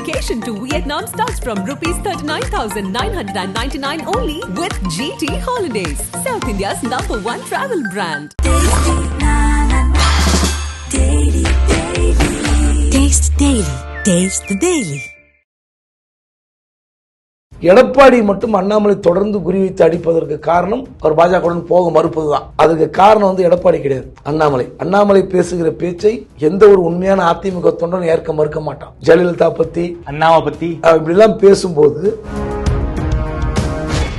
Vacation to Vietnam starts from rupees 39,999 only with GT Holidays, South India's #1 travel brand. Taste Daily. Taste the Daily. Edappadi மட்டும் அண்ணாமலை தொடர்ந்து குறிவைத்து அடிப்பதற்கு காரணம் அவர் பாஜகவுடன் போக மறுப்பதுதான். அதுக்கு காரணம் எடப்பாடி கிடையாது, அண்ணாமலை பேசுகிற பேச்சை எந்த ஒரு உண்மையான அதிமுக தொண்டனும் ஏற்க மறுக்க மாட்டான். ஜெயலலிதா பத்தி, அண்ணாவை பத்தி இப்படி எல்லாம் பேசும்போது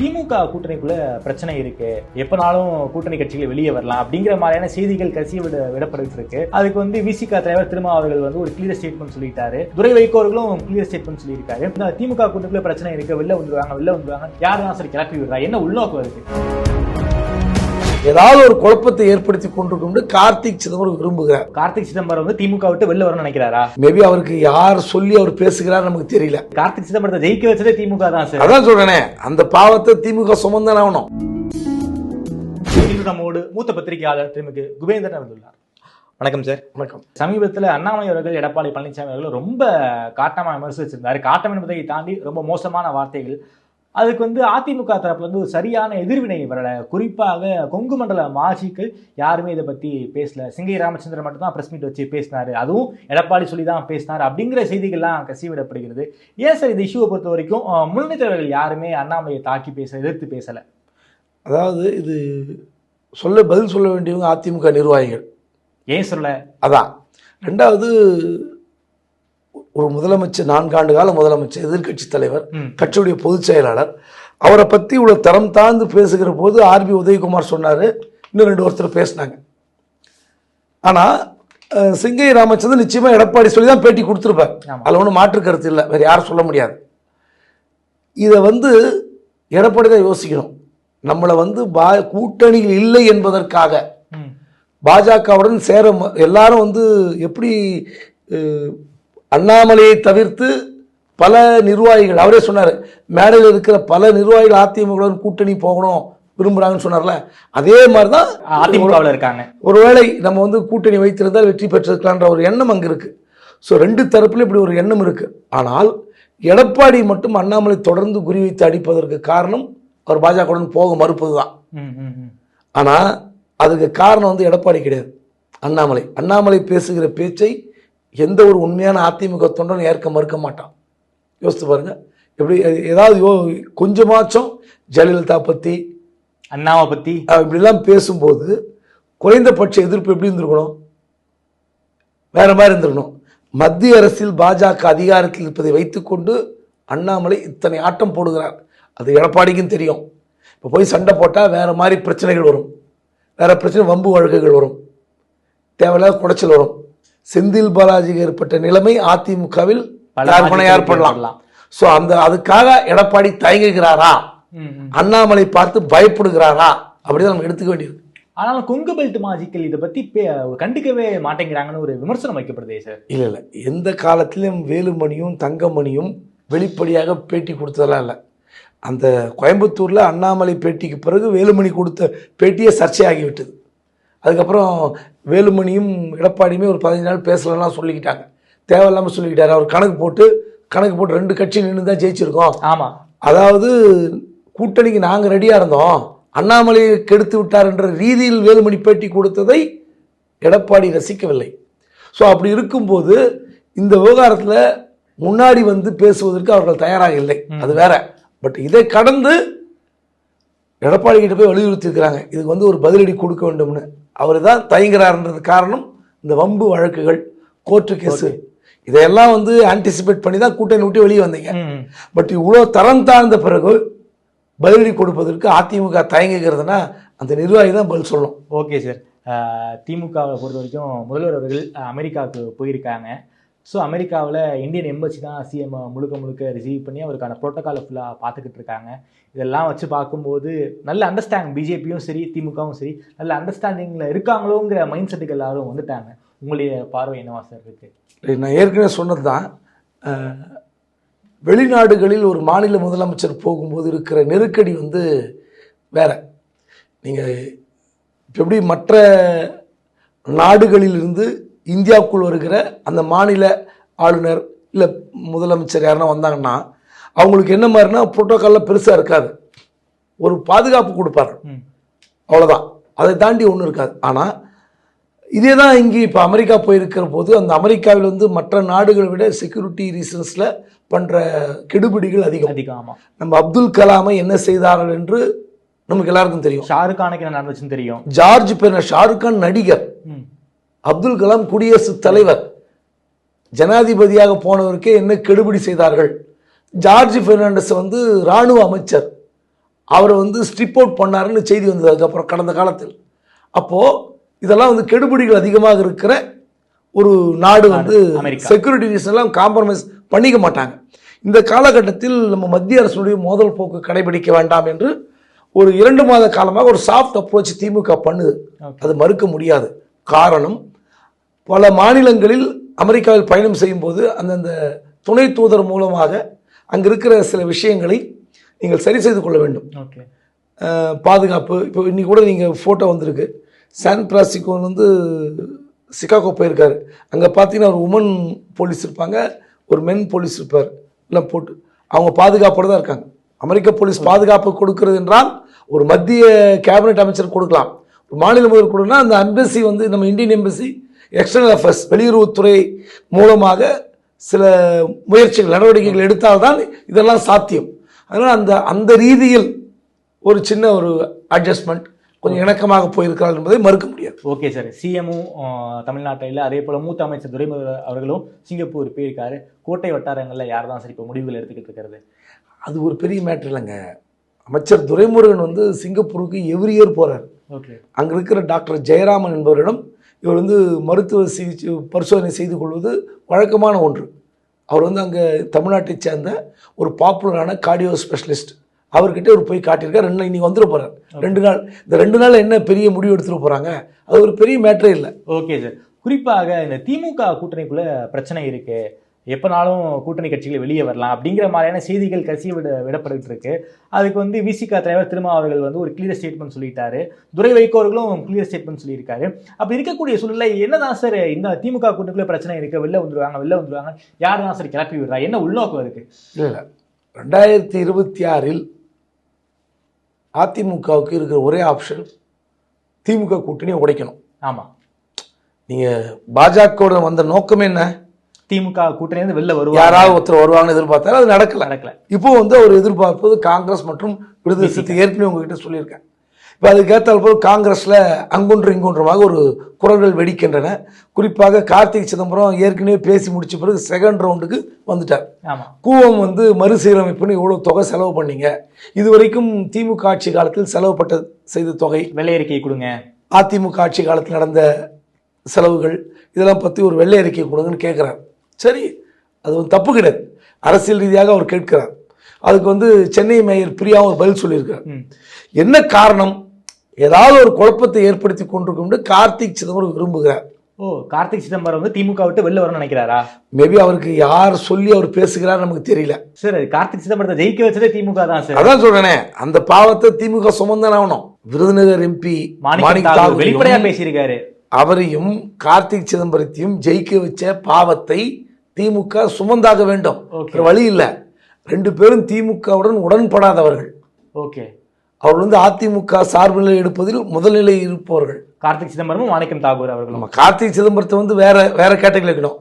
திமுக கூட்டணிக்குள்ள பிரச்சனை இருக்கு, எப்பனாலும் கூட்டணி கட்சிகள் வெளியே வரலாம் அப்படிங்கிற மாதிரியான செய்திகள் கசிய விடப்பட்டு இருக்கு. அதுக்கு விசிக தலைவர் திருமா அவர்கள் ஒரு கிளியர் ஸ்டேட்மெண்ட் சொல்லிட்டாரு. துரை வைகோ அவர்களும் கிளியர் ஸ்டேட்மெண்ட் சொல்லியிருக்காரு. திமுக கூட்டணிக்குள்ள பிரச்சனை இருக்கு, வெளில வந்துருவாங்க யாருதான் சரி கிளப்பி விடுறா, என்ன உள்நோக்கம் இருக்கு? ஏதாவது ஒரு குழப்பத்தை ஏற்படுத்தி கொண்டிருக்கும் கார்த்திக் சிதம்பரம் விரும்புகிறார். கார்த்திக் சிதம்பரம் திமுக விட்டு வெளில வரணும்னு நினைக்கிறாரா? மேபி அவருக்கு யார் சொல்லி அவர் பேசுகிறார் நமக்கு தெரியல. கார்த்திக் சிதம்பரத்தை ஜெயிக்க வச்சதே திமுக தான் சார். அதான் சொல்றேனே, அந்த பாவத்தை திமுக சுமந்தான் ஆகணும். நம்மோடு மூத்த பத்திரிகையாளர் திமுக குபேந்திரன் வந்துள்ளார். வணக்கம் சார். வணக்கம். சமீபத்தில் அண்ணாமலை அவர்கள் எடப்பாடி பழனிசாமி அவர்கள் ரொம்ப காட்டமா விமர்சிச்சிருந்தாரு. காட்டம் என்பதை தாண்டி ரொம்ப மோசமான வார்த்தைகள். அதுக்கு அதிமுக தரப்புல ஒரு சரியான எதிர்வினை வரல. குறிப்பாக கொங்கு மண்டல மாஜிக்கள் யாருமே இதை பத்தி பேசல. சிங்கை ராமச்சந்திரன் மட்டும் தான் பிரஸ் மீட் வச்சு பேசினாரு, அதுவும் எடப்பாடி சொல்லி தான் பேசினாரு அப்படிங்கிற செய்திகள்லாம் கசிவிடப்படுகிறது. ஏன் சார் இந்த இஷ்யூவை பொறுத்த வரைக்கும் முன்னணி தலைவர்கள் யாருமே அண்ணாமலையை தாக்கி எதிர்த்து பேசல? அதாவது இது பதில் சொல்ல வேண்டியவங்க அதிமுக நிர்வாகிகள். ஏன் சொல்ல? அதான். ரெண்டாவது, ஒரு முதலமைச்சர், 4 ஆண்டு கால முதலமைச்சர், எதிர்கட்சி தலைவர், கட்சியுடைய பொதுச் செயலாளர், அவரை பத்தி இவ்வளவு தரம் தாழ்ந்து பேசுகிற போது ஆர்பி உதயகுமார் சொன்னாரு, இன்னும் 2 ஒருத்தர் பேசினாங்க. ஆனா சிங்கை ராமச்சந்திரன் நிச்சயமா எடப்பாடி சொல்லி தான் பேட்டி கொடுத்துருப்பார். அதுல ஒன்றும் மாற்று கருத்து இல்லை, வேற யாரும் சொல்ல முடியாது. இதை எடப்பாடி தான் யோசிக்கணும். நம்மளை கூட்டணியில் இல்லை என்பதற்காக பாஜகவுடன் சேர எல்லாரும் எப்படி அண்ணாமலையை தவிர்த்து பல நிர்வாகிகள், அவரே சொன்னார், மேடையில் இருக்கிற பல நிர்வாகிகள் அதிமுகவுடன் கூட்டணி போகணும் விரும்புறாங்கன்னு சொன்னார்ல, அதே மாதிரிதான் அதிமுகவில் இருக்காங்க. ஒருவேளை நம்ம கூட்டணி வைத்திருந்தால் வெற்றி பெற்றிருக்கலான்ற ஒரு எண்ணம் அங்க இருக்கு. ஸோ 2 தரப்புல இப்படி ஒரு எண்ணம் இருக்கு. ஆனால் எடப்பாடி மட்டும் அண்ணாமலை தொடர்ந்து குறிவைத்து அடிப்பதற்கு காரணம் அவர் பாஜகவுடன் போக மறுப்பதுதான். ஆனா அதுக்கு காரணம் எடப்பாடி கிடையாது, அண்ணாமலை பேசுகிற பேச்சை எந்த ஒரு உண்மையான அதிமுக தொண்டனும் ஏற்க மறுக்க மாட்டான். யோசித்து பாருங்க, எப்படி ஏதாவது கொஞ்சமாச்சும் ஜெயலலிதா பத்தி, அண்ணாவை பத்தி இப்படிலாம் பேசும்போது குறைந்தபட்ச எதிர்ப்பு எப்படி இருந்திருக்கணும்? வேற மாதிரி இருந்திருக்கணும். மத்திய அரசில் பாஜக அதிகாரத்தில் இருப்பதை வைத்துக்கொண்டு அண்ணாமலை இத்தனை ஆட்டம் போடுகிறார், அது எடப்பாடிக்கும் தெரியும். இப்போ போய் சண்டை போட்டால் வேற மாதிரி பிரச்சனைகள் வரும், வேற பிரச்சனை, வம்பு வழக்குகள் வரும், தேவையில்லாத குடைச்சல் வரும். செந்தில் பாலாஜிக்கு ஏற்பட்ட நிலைமை அதிமுகவில் யார் பண்ணலாம். சோ அதுக்காக எடப்பாடி தயங்குகிறாரா, அண்ணாமலை பார்த்து பயப்படுகிறாரா, அப்படிதான் நம்ம எடுத்துக்க வேண்டியது. ஆனாலும் கொங்கு பெல்ட் மாஜிக்கள் இதை பத்தி கண்டுக்கவே மாட்டேங்கிறாங்கன்னு ஒரு விமர்சனம் வைக்கப்படுதே சார். இல்ல எந்த காலத்திலும் வேலுமணியும் தங்கமணியும் வெளிப்படையாக பேட்டி கொடுத்ததெல்லாம் இல்லை. அந்த கோயம்புத்தூர்ல அண்ணாமலை பேட்டிக்கு பிறகு வேலுமணி கொடுத்த பேட்டியே சர்ச்சையாகிவிட்டது. அதுக்கப்புறம் வேலுமணியும் எடப்பாடியுமே ஒரு 15 நாள் பேசலாம் சொல்லிக்கிட்டாங்க, தேவையில்லாமல் சொல்லிக்கிட்டாரு. அவர் கணக்கு போட்டு 2 கட்சி நின்று தான் ஜெயிச்சிருக்கோம். ஆமா, அதாவது கூட்டணிக்கு நாங்க ரெடியா இருந்தோம், அண்ணாமலையை கெடுத்து விட்டார் என்ற ரீதியில் வேலுமணி பேட்டி கொடுத்ததை எடப்பாடி ரசிக்கவில்லை. ஸோ அப்படி இருக்கும்போது இந்த விவகாரத்தில் முன்னாடி பேசுவதற்கு அவர்கள் தயாராக இல்லை, அது வேற. பட் இதை கடந்து எடப்பாடி கிட்ட போய் வலியுறுத்தி இருக்கிறாங்க, இதுக்கு ஒரு பதிலடி கொடுக்க வேண்டும்னு. அவர் தான் தயங்குறாருன்றது காரணம் இந்த வம்பு வழக்குகள், கோர்ட்டு கேஸு, இதையெல்லாம் ஆன்டிசிபேட் பண்ணி தான் கூட்டணி விட்டு வெளியே வந்தீங்க. பட் இவ்வளோ தரம் தாழ்ந்த பிறகு பதிலடி கொடுப்பதற்கு அதிமுக தயங்குகிறதுனா அந்த நிர்வாகி தான் பதில் சொல்லணும். Okay sir. திமுகவை பொறுத்த வரைக்கும் முதல்வர் அவர்கள் அமெரிக்காவுக்கு போயிருக்காங்க. ஸோ அமெரிக்காவில் இந்தியன் எம்பசி தான் சிஎம் முழுக்க ரிசீவ் பண்ணி அவருக்கான ப்ரோட்டோக்காலை ஃபுல்லாக பார்த்துக்கிட்டு இருக்காங்க. இதெல்லாம் வச்சு பார்க்கும்போது நல்ல அண்டர்ஸ்டாண்டிங், பிஜேபியும் சரி திமுகவும் சரி நல்ல அண்டர்ஸ்டாண்டிங்கில் இருக்காங்களோங்கிற மைண்ட் செட்டுக்கு எல்லாரும் வந்துட்டாங்க. உங்களுடைய பார்வை என்னவா சார் இருக்கு? நான் ஏற்கனவே சொன்னது தான், வெளிநாடுகளில் ஒரு மாநில முதலமைச்சர் போகும்போது இருக்கிற நெருக்கடி வேற. நீங்கள் எப்படி மற்ற நாடுகளிலிருந்து இந்தியாவுக்குள் வருகிற அந்த மாநில ஆளுநர் இல்லை முதலமைச்சர் யாருன்னா வந்தாங்கன்னா அவங்களுக்கு என்ன மாதிரினா புரோட்டோக்கால்லாம் பெருசாக இருக்காது, ஒரு பாதுகாப்பு கொடுப்பாரு, அவ்வளோதான். அதை தாண்டி ஒன்றும் இருக்காது. ஆனால் இதே தான் இங்கே இப்போ அமெரிக்கா போயிருக்கிற போது அந்த அமெரிக்காவில் வந்து மற்ற நாடுகளை விட செக்யூரிட்டி ரீசன்ஸில் பண்ணுற கெடுபிடிகள் அதிகம். நம்ம அப்துல் கலாமை என்ன செய்தார்கள் என்று நமக்கு எல்லாருக்கும் தெரியும். ஷாருக் கானுக்கு என்ன நடந்துச்சுன்னு தெரியும். ஜார்ஜ் பெர்னாண்டஸ், ஷாருக் கான் நடிகர், அப்துல் கலாம் குடியரசுத் தலைவர், ஜனாதிபதியாக போனவருக்கே என்ன கெடுபிடி செய்தார்கள். ஜார்ஜ் பெர்னாண்டஸ் வந்து இராணுவ அமைச்சர், அவரை வந்து ஸ்ட்ரிப் அவுட் பண்ணாருன்னு செய்தி வந்தது அதுக்கப்புறம் கடந்த காலத்தில். அப்போது இதெல்லாம் வந்து கெடுபிடிகள் அதிகமாக இருக்கிற ஒரு நாடு வந்து செக்யூரிட்டி ரீசன்லாம் காம்ப்ரமைஸ் பண்ணிக்க மாட்டாங்க. இந்த காலகட்டத்தில் நம்ம மத்திய அரசுடைய மோதல் போக்கு கடைபிடிக்க வேண்டாம் என்று ஒரு 2 மாத காலமாக ஒரு சாஃப்ட் அப்ரோச் திமுக பண்ணுது. அது மறுக்க முடியாது. காரணம், பல மாநிலங்களில் அமெரிக்காவில் பயணம் செய்யும் போது அந்தந்த துணை தூதர் மூலமாக அங்கே இருக்கிற சில விஷயங்களை நீங்கள் சரி செய்து கொள்ள வேண்டும். பாதுகாப்பு, இப்போ இன்னைக்கு கூட நீங்கள் ஃபோட்டோ வந்திருக்கு, சான் பிரான்சிஸ்கோ வந்து சிகாகோ போயிருக்காரு. அங்கே பார்த்தீங்கன்னா ஒரு உமன் போலீஸ் இருப்பாங்க, ஒரு மென் போலீஸ் இருப்பார், எல்லாம் போட்டு அவங்க பாதுகாப்போடு தான் இருக்காங்க. அமெரிக்க போலீஸ் பாதுகாப்பு கொடுக்கிறது என்றால் ஒரு மத்திய கேபினெட் அமைச்சர் கொடுக்கலாம், ஒரு மாநில முதல்வர் கொடுக்கலாம். அந்த எம்பசி வந்து நம்ம இந்தியன் எம்பசி, எக்ஸ்டர்னல் அஃபேர்ஸ், வெளியுறவுத்துறை மூலமாக சில முயற்சிகள் நடவடிக்கைகள் எடுத்தால்தான் இதெல்லாம் சாத்தியம். அதனால் அந்த ரீதியில் ஒரு சின்ன ஒரு அட்ஜஸ்ட்மெண்ட், கொஞ்சம் இணக்கமாக போயிருக்கிறார் என்பதை மறுக்க முடியாது. ஓகே சார், சிஎம்மும் தமிழ்நாட்டில், அதே போல் மூத்த அமைச்சர் துரைமுருகன் அவர்களும் சிங்கப்பூர் போயிருக்காரு. கோட்டை வட்டாரங்களில் யார் தான் சார் இப்போ முடிவுகள் எடுத்துக்கிட்டு இருக்கிறது? அது ஒரு பெரிய மேட்ரு இல்லைங்க. அமைச்சர் துரைமுருகன் வந்து சிங்கப்பூருக்கு எவ்ரி இயர் போகிறார். ஓகே, அங்கே இருக்கிற டாக்டர் ஜெயராமன் என்பவரிடம் இவர் வந்து மருத்துவ சிகிச்சை பரிசோதனை செய்து கொள்வது வழக்கமான ஒன்று. அவர் வந்து அங்கே தமிழ்நாட்டை சேர்ந்த ஒரு பாப்புலரான கார்டியோ ஸ்பெஷலிஸ்ட், அவர்கிட்ட ஒரு போய் காட்டியிருக்கார். இன்னைக்கு வந்துட போகிறார் 2 நாள். இந்த 2 நாள் என்ன பெரிய முடிவு எடுத்துகிட்டு போகிறாங்க, அது ஒரு பெரிய மேட்டரே இல்லை. ஓகே சார், குறிப்பாக இந்த திமுக கூட்டணிக்குள்ள பிரச்சனை இருக்கு, எப்போனாலும் கூட்டணி கட்சிகள் வெளியே வரலாம் அப்படிங்கிற மாதிரியான செய்திகள் கட்சியை விடப்பட்டு இருக்கு. அதுக்கு வந்து விசிக தலைவர் திருமா அவர்கள் வந்து ஒரு கிளியர் ஸ்டேட்மெண்ட் சொல்லிட்டாரு, துரை வைகோ அவர்களும் கிளியர் ஸ்டேட்மெண்ட் சொல்லியிருக்காரு. அப்படி இருக்கக்கூடிய சூழ்நிலை என்னதான் சார் இந்த திமுக கூட்டணிக்குள்ள பிரச்சனை இருக்கு, வெளில வந்துருவாங்க, யார் தான் சார் கிளப்பி விடுறா, என்ன உள்நோக்கம் இருக்கு? இல்லை, 2026 அதிமுகவுக்கு இருக்கிற ஒரே ஆப்ஷன் திமுக கூட்டணியை உடைக்கணும். ஆமாம், நீங்கள் பாஜகவோட வந்த நோக்கம் என்ன? திமுக கூட்டணி வெளில வருவாங்க, யாராவது ஒருத்தர் வருவாங்கன்னு எதிர்பார்த்தாரு, அது நடக்கல. இப்போ வந்து அவர் எதிர்பார்ப்பது காங்கிரஸ் மற்றும் விடுதலை சிறுத்தை. ஏற்கனவே உங்ககிட்ட சொல்லியிருக்கேன். இப்போ அதுக்கேற்றால் போல் காங்கிரஸில் அங்கொன்று இங்கொன்றுமாக ஒரு குரல்கள் வெடிக்கின்றன. குறிப்பாக கார்த்திக் சிதம்பரம் ஏற்கனவே பேசி முடிச்ச பிறகு 2nd ரவுண்டுக்கு வந்துட்டார். கூவம் வந்து மறுசீரமைப்புன்னு இவ்வளோ தொகை செலவு பண்ணீங்க, இதுவரைக்கும் திமுக ஆட்சி காலத்தில் செலவுப்பட்ட செய்த தொகை, வெள்ளை அறிக்கை கொடுங்க, அதிமுக ஆட்சி காலத்தில் நடந்த செலவுகள், இதெல்லாம் பற்றி ஒரு வெள்ளை அறிக்கை கொடுங்கன்னு கேட்குறார். சரி, அது வந்து தப்பு கிடையாது, அரசியல் ரீதியாக அவர் கேட்கிறார். அதுக்கு வந்து சென்னை மேயர் பிரியாவும் ஒரு பதில் சொல்லியிருக்கார். என்ன காரணம்? ஏதாவது ஒரு குழப்பத்தை ஏற்படுத்தி கொண்டிருக்கும் கார்த்திக் சிதம்பரம் விரும்புகிறார். ஓ, கார்த்திக் சிதம்பரம் வந்து திமுக விட்டு வெளில வரணும்னு நினைக்கிறாரா? மேபி அவருக்கு யார் சொல்லி அவர் பேசுகிறார் நமக்கு தெரியல. சார், கார்த்திக் சிதம்பரத்தை ஜெயிக்க வச்சதே திமுக தான் சார். அதான் சொல்றேனே, அந்த பாவத்தை திமுக சுமந்தான் ஆகணும். விருதுநகர் எம்பி மாணிக் தாகூர் வெளிப்படையா பேசியிருக்காரு. அவரையும் கார்த்திக் சிதம்பரத்தையும் ஜெயிக்க வச்ச பாவத்தை திமுக சுமந்தாக வேண்டும். வழி இல்லை. 2 பேரும் திமுகவுடன் உடன்படாதவர்கள். ஓகே, அவர் வந்து அதிமுக சார்பில் எடுப்பதில் முதல்நிலை இருப்பவர்கள். கார்த்திக் சிதம்பரமும் மாணிக்கம் தாகூர் அவர்களும். கார்த்திக் சிதம்பரத்தை வந்து வேற கேட்டகரி இருக்கணும்.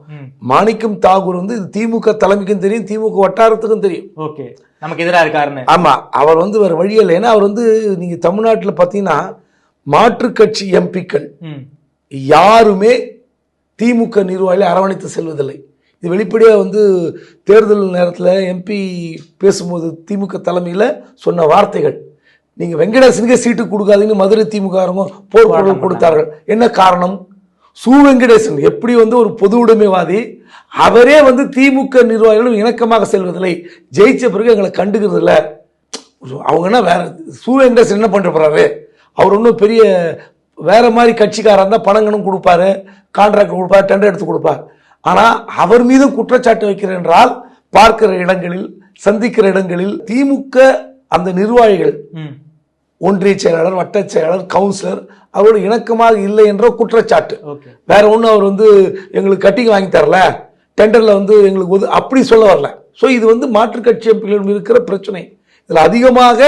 மாணிக்கம் தாகூர் வந்து இது திமுக தலைமைக்கும் தெரியும், திமுக வட்டாரத்துக்கும் தெரியும். ஓகே, நமக்கு எதிராக இருக்காருன்னு. ஆமா, அவர் வந்து வேற வழி இல்லை. ஏன்னா அவர் வந்து நீங்க தமிழ்நாட்டில் பார்த்தீங்கன்னா மாற்றுக் கட்சி எம்பிக்கள் யாருமே திமுக நிர்வாகிகளை அரவணைத்து செல்வதில்லை. இது வெளிப்படையாக வந்து தேர்தல் நேரத்தில் எம்பி பேசும்போது திமுக தலைமையில் சொன்ன வார்த்தைகள், நீங்கள் வெங்கடேசனுக்கே சீட்டு கொடுக்காதீங்கன்னு மதுரை திமுக போர்க்குரல் கொடுத்தார்கள். என்ன காரணம்? சு வெங்கடேசன் எப்படி வந்து ஒரு பொது உடைமைவாதி, அவரே வந்து திமுக நிர்வாகிகளும் இணக்கமாக செல்வதில்லை, ஜெயிச்ச பிறகு எங்களை கண்டுக்கிறது இல்லை. அவங்கன்னா வேற சு வெங்கடேசன் என்ன பண்ணுற போறாரு? அவர் ஒன்றும் பெரிய வேற மாதிரி கட்சிக்காரர் இருந்தால் பணங்கனும் கொடுப்பாரு, கான்ட்ராக்ட் கொடுப்பார், டெண்டர் எடுத்து கொடுப்பார். ஆனால் அவர் மீது குற்றச்சாட்டு வைக்கிறேன் என்றால் பார்க்கிற இடங்களில், சந்திக்கிற இடங்களில் திமுக அந்த நிர்வாகிகள், ஒன்றிய செயலாளர், வட்ட செயலாளர், கவுன்சிலர் அவரோட இணக்கமாக இல்லை என்ற குற்றச்சாட்டு. வேற ஒன்றும் அவர் வந்து எங்களுக்கு கட்டிங் வாங்கி தரல, டெண்டரில் வந்து எங்களுக்கு அப்படி சொல்ல வரல. ஸோ இது வந்து மாற்றுக் கட்சி எம்பிகளிடம் இருக்கிற பிரச்சனை. இதில் அதிகமாக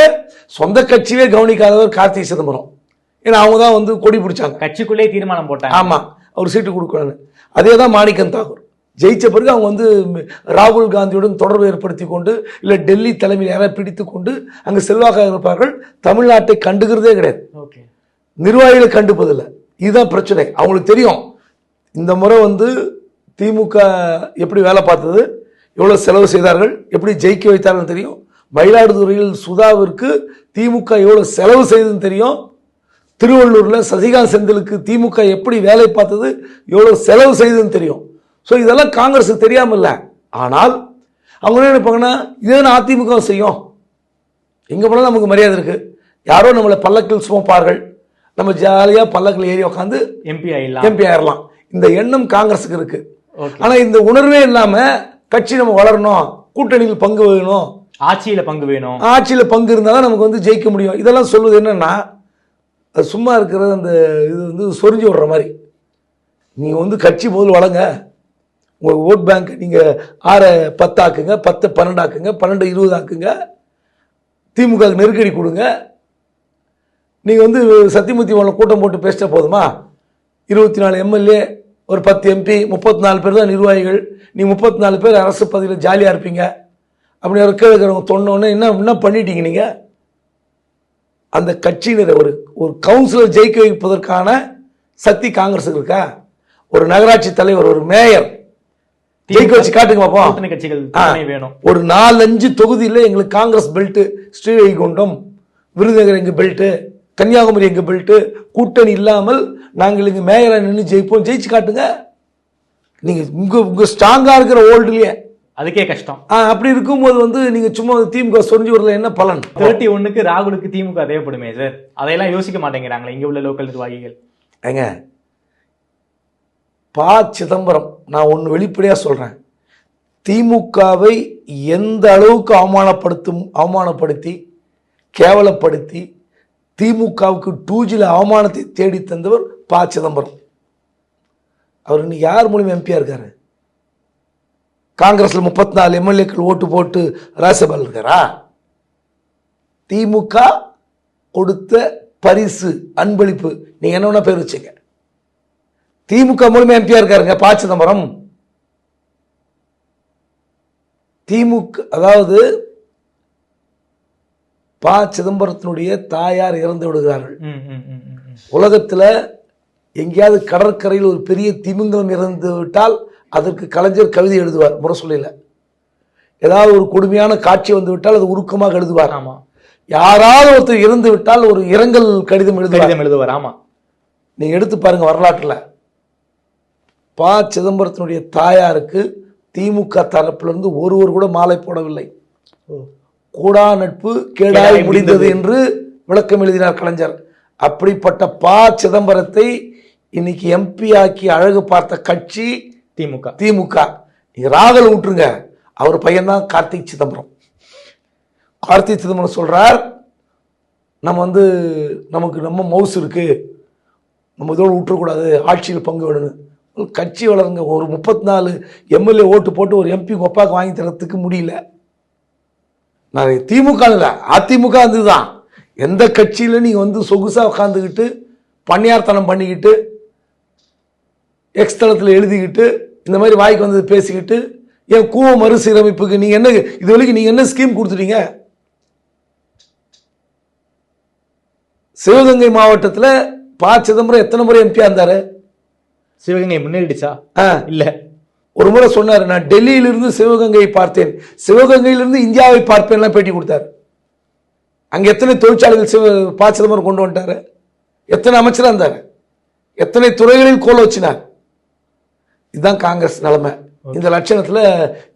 சொந்த கட்சியே கவனிக்காதவர் கார்த்தி சிதம்பரம். ஏன்னா அவங்க தான் வந்து கொடி பிடிச்சாங்க, கட்சிக்குள்ளே தீர்மானம் போட்டாங்க. ஆமாம், அவர் சீட்டு கொடுக்கணும்னு. அதே தான் மாணிக்கம் தாகூர் ஜெயிச்ச பிறகு அவங்க வந்து ராகுல் காந்தியுடன் தொடர்பு ஏற்படுத்தி கொண்டு, இல்லை டெல்லி தலைமையில் யாராவது பிடித்து கொண்டு அங்கே செல்வாக்காக இருப்பார்கள். தமிழ்நாட்டை கண்டுகிறதே கிடையாது, நிர்வாகிகளை கண்டுப்பதில்லை. இதுதான் பிரச்சனை. அவங்களுக்கு தெரியும் இந்த முறை வந்து திமுக எப்படி வேலை பார்த்தது, எவ்வளோ செலவு செய்தார்கள், எப்படி ஜெயிக்க வைத்தார்கள் தெரியும். மயிலாடுதுறையில் சுதாவிற்கு திமுக எவ்வளோ செலவு செய்ததுன்னு தெரியும். திருவள்ளூரில் சசிகாந்த் செந்திலுக்கு திமுக எப்படி வேலை பார்த்தது, எவ்வளோ செலவு செய்ததுன்னு தெரியும். ஸோ இதெல்லாம் காங்கிரஸுக்கு தெரியாமல் இல்லை. ஆனால் அவங்க என்ன நினைப்பாங்கன்னா, இதே அதிமுக செய்யும், எங்கே போனாலும் நமக்கு மரியாதை இருக்குது, யாரோ நம்மளை பல்லக்கில் சுமப்பார்கள், நம்ம ஜாலியாக பல்லக்கில் ஏறி உட்காந்து எம்பி ஆயிடலாம். இந்த எண்ணம் காங்கிரஸுக்கு இருக்கு. ஆனால் இந்த உணர்வே இல்லாமல் கட்சி நம்ம வளரணும், கூட்டணியில் பங்கு வேணும், ஆட்சியில் பங்கு வேணும், ஆட்சியில் பங்கு இருந்தால் தான் நமக்கு வந்து ஜெயிக்க முடியும். இதெல்லாம் சொல்வது என்னன்னா, அது சும்மா இருக்கிறது. அந்த இது வந்து சொரிஞ்சு விடுற மாதிரி. நீங்கள் வந்து கட்சி முதல் வளங்க, உங்கள் ஓட் பேங்க் நீங்கள் 6-10 ஆக்குங்க, 10-12 ஆக்குங்க, 12-20 ஆக்குங்க, திமுக நெருக்கடி கொடுங்க. நீங்கள் வந்து சத்தியமூர்த்தி கூட்டம் போட்டு பேசிட்டா போதுமா? 24 எம்எல்ஏ, ஒரு 10 எம்பி, 34 பேர் தான் நிர்வாகிகள். நீ 34 பேர் அரசு பதவியில் ஜாலியாக இருப்பீங்க. அப்படி ஒரு கேட்குறவங்க சொன்னோன்னே என்ன பண்ணிட்டீங்க நீங்கள்? அந்த கட்சியினரை ஒரு கவுன்சிலர் ஜெயிக்க வைப்பதற்கான சக்தி காங்கிரஸுக்கு இருக்கா? ஒரு நகராட்சி தலைவர், ஒரு மேயர் ஜெயிக்க வச்சு காட்டுங்க பார்ப்போம். கட்சிகள் வேணும். ஒரு 4-5 தொகுதியில் எங்களுக்கு காங்கிரஸ் பெல்ட், ஸ்ரீவைகுண்டம், விருதுநகர் எங்க பெல்ட், கன்னியாகுமரி எங்க பெல்ட், கூட்டணி இல்லாமல் நாங்கள் இங்கே மேயரா நின்று ஜெயிப்போம், ஜெயிச்சு காட்டுங்க. நீங்க உங்க ஸ்ட்ராங்கா இருக்கிற ஓல்டுலயே அதுக்கே கஷ்டம். அப்படி இருக்கும்போது வந்து நீங்க சும்மா திமுக சொரிஞ்சு வரல என்ன பலன்? 31க்கு ராகுலுக்கு திமுக தேவைப்படுமே சார், அதையெல்லாம் யோசிக்க மாட்டேங்கிறாங்களே இங்க உள்ள லோக்கல் நிர்வாகிகள். ஏங்க, ப. சிதம்பரம், நான் ஒன்று வெளிப்படையாக சொல்கிறேன், திமுகவை எந்த அளவுக்கு அவமானப்படுத்தி கேவலப்படுத்தி திமுகவுக்கு 2Gல அவமானத்தை தேடி தந்தவர் ப. சிதம்பரம். அவர் இன்னைக்கு யார் மூலியமா எம்பியா இருக்காரு? காங்கிரஸில் 34 எம்எல்ஏக்கள் ஓட்டு போட்டு ராஜ்யசபாவில் இருக்காரா? திமுக கொடுத்த பரிசு, அன்பளிப்பு, நீங்க என்ன பேர் வச்சுங்க, திமுக மூலமா எம்பியா இருக்காருங்க ப. சிதம்பரம். திமுக, அதாவது ப. சிதம்பரத்தினுடைய தாயார் இறந்து விடுகிறார்கள். உலகத்தில் எங்கேயாவது கடற்கரையில் ஒரு பெரிய திமிங்கலம் இறந்து விட்டால் அதற்கு கலைஞர் கவிதை எழுதுவார், முரசொலியில். ஏதாவது ஒரு கொடுமையான காட்சி வந்து விட்டால் அது உருக்கமாக எழுதுவார். ஆமா. யாராவது ஒருத்தர் இறந்து விட்டால் ஒரு இரங்கல் கடிதம் எழுதுவார். ஆமா, நீங்க எடுத்து பாருங்க வரலாற்றில். ப. சிதம்பரத்தினுடைய தாயாருக்கு திமுக தரப்பிலிருந்து ஒருவர் கூட மாலை போடவில்லை. கூடா நட்பு கேடாய் முடிந்தது என்று விளக்கம் எழுதினார் கலைஞர். அப்படிப்பட்ட ப. சிதம்பரத்தை இன்னைக்கு எம்பி ஆக்கி அழகு பார்த்த கட்சி திமுக. நீங்க ராகுல் விட்டுருங்க, அவர் பையன்தான் கார்த்திக் சிதம்பரம். கார்த்திக் சிதம்பரம் சொல்றார், நமக்கு நம்ம மவுஸ் இருக்கு, நம்ம இதோடு விட்டுறக்கூடாது, ஆட்சியில் பங்கு வேணும்னு. கட்சி வளருங்க. ஒரு 34 எம்எல்ஏ ஓட்டு போட்டு ஒரு எம்பி ஒப்பாக்கு வாங்கி தரத்துக்கு முடியல. நான் திமுக இல்லை, அதிமுக அதுதான். எந்த கட்சியில நீங்க வந்து சொகுசா உட்காந்துக்கிட்டு பணியார்த்தனம் பண்ணிக்கிட்டு எக்ஸ் தளத்தில் எழுதிக்கிட்டு இந்த மாதிரி வாய்க்கு வந்து பேசிக்கிட்டு என் கூவ மறுசீரமைப்புக்கு நீங்க என்ன இது வரைக்கும் நீங்க என்ன ஸ்கீம் கொடுத்துட்டீங்க? சிவகங்கை மாவட்டத்தில் ப. சிதம்பரம் எத்தனை முறை எம்பியா இருந்தாரு? சிவகங்கை முன்னேறிடுச்சா? இல்ல. ஒரு முறை சொன்னாரு, நான் டெல்லியிலிருந்து சிவகங்கையை பார்த்தேன், சிவகங்கையிலிருந்து இந்தியாவை பார்ப்பேன் பேட்டி கொடுத்தாரு. அங்க எத்தனை தொழிற்சாலைகள் ப. சிதம்பரம் கொண்டு வந்துட்டாரு? எத்தனை அமைச்சரா இருந்தாரு? எத்தனை துறைகளில் கோல வச்சினார்? இதுதான் காங்கிரஸ் நிலைமை. இந்த லட்சணத்துல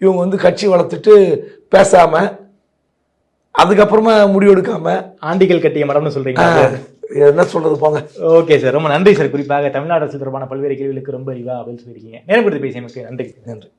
இவங்க வந்து கட்சி வளர்த்துட்டு பேசாம, அதுக்கப்புறமா முடிவெடுக்காம ஆண்டிகள் கட்டிய மரம்னு சொல்றீங்க. என்ன சொல்றது போங்க. ஓகே சார், ரொம்ப நன்றி சார். குறிப்பாக தமிழ்நாடு அரசு தொடர்பான பல்வேறு கேள்விகளுக்கு ரொம்ப அறிவா பதில் சொல்லியிருக்கீங்க. நேரம் கொடுத்து பேசியமைக்கு நன்றி.